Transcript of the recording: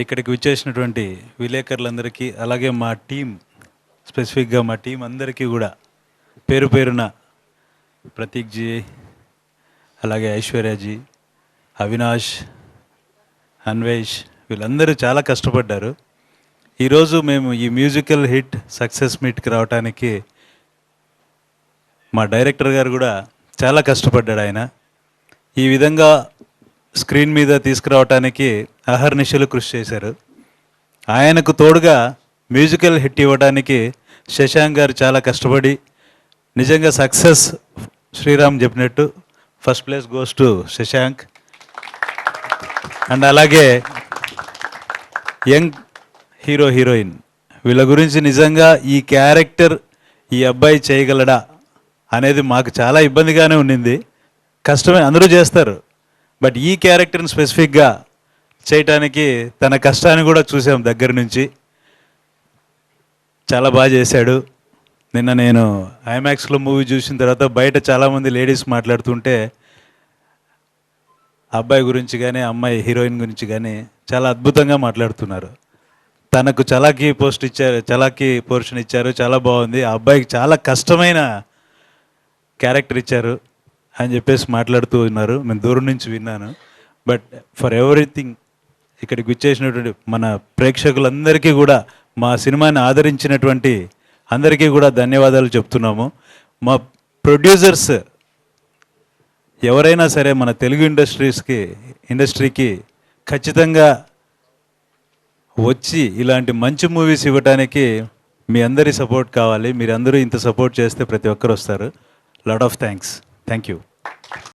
ఇక్కడికి విచ్చేసినటువంటి విలేకరులందరికీ, అలాగే మా టీం, స్పెసిఫిక్గా మా టీం అందరికీ కూడా పేరు పేరున ప్రతీక్ జీ, అలాగే ఐశ్వర్యాజీ, అవినాష్, అన్వేష్, వీళ్ళందరూ చాలా కష్టపడ్డారు. ఈరోజు మేము ఈ మ్యూజికల్ హిట్ సక్సెస్ మీట్కి రావడానికి మా డైరెక్టర్ గారు కూడా చాలా కష్టపడ్డాడు. ఆయన ఈ విధంగా స్క్రీన్ మీద తీసుకురావడానికి అహర్నిశలు కృషి చేశారు. ఆయనకు తోడుగా మ్యూజికల్ హిట్ ఇవ్వడానికి శశాంక్ గారు చాలా కష్టపడి, నిజంగా సక్సెస్ శ్రీరామ్ చెప్పినట్టు first place goes to Shashank. And అలాగే యంగ్ హీరో హీరోయిన్, వీళ్ళ గురించి నిజంగా ఈ క్యారెక్టర్ ఈ అబ్బాయి చేయగలడా అనేది మాకు చాలా ఇబ్బందిగానే ఉండింది. కష్టమే, అందరూ చేస్తారు, బట్ ఈ క్యారెక్టర్ని స్పెసిఫిక్గా చేయటానికి తన కష్టాన్ని కూడా చూసాం దగ్గర నుంచి. చాలా బాగా చేశాడు. నిన్న నేను ఐమాక్స్లో మూవీ చూసిన తర్వాత బయట చాలామంది లేడీస్ మాట్లాడుతుంటే అబ్బాయి గురించి కానీ అమ్మాయి హీరోయిన్ గురించి కానీ చాలా అద్భుతంగా మాట్లాడుతున్నారు. తనకు చలాకీ పోర్షన్ ఇచ్చారు, చాలా బాగుంది. ఆ అబ్బాయికి చాలా కష్టమైన క్యారెక్టర్ ఇచ్చారు అని చెప్పేసి మాట్లాడుతూ ఉన్నారు. నేను దూరం నుంచి విన్నాను. బట్ ఫర్ ఎవ్రీథింగ్ ఇక్కడికి విచ్చేసినటువంటి మన ప్రేక్షకులందరికీ కూడా, మా సినిమాని ఆదరించినటువంటి అందరికీ కూడా ధన్యవాదాలు చెప్తున్నాము. మా ప్రొడ్యూసర్స్ ఎవరైనా సరే మన తెలుగు ఇండస్ట్రీకి ఖచ్చితంగా వచ్చి ఇలాంటి మంచి మూవీస్ ఇవ్వడానికి మీ అందరి సపోర్ట్ కావాలి. మీరందరూ ఇంత సపోర్ట్ చేస్తే ప్రతి ఒక్కరు వస్తారు. Lot of thanks. Thank you.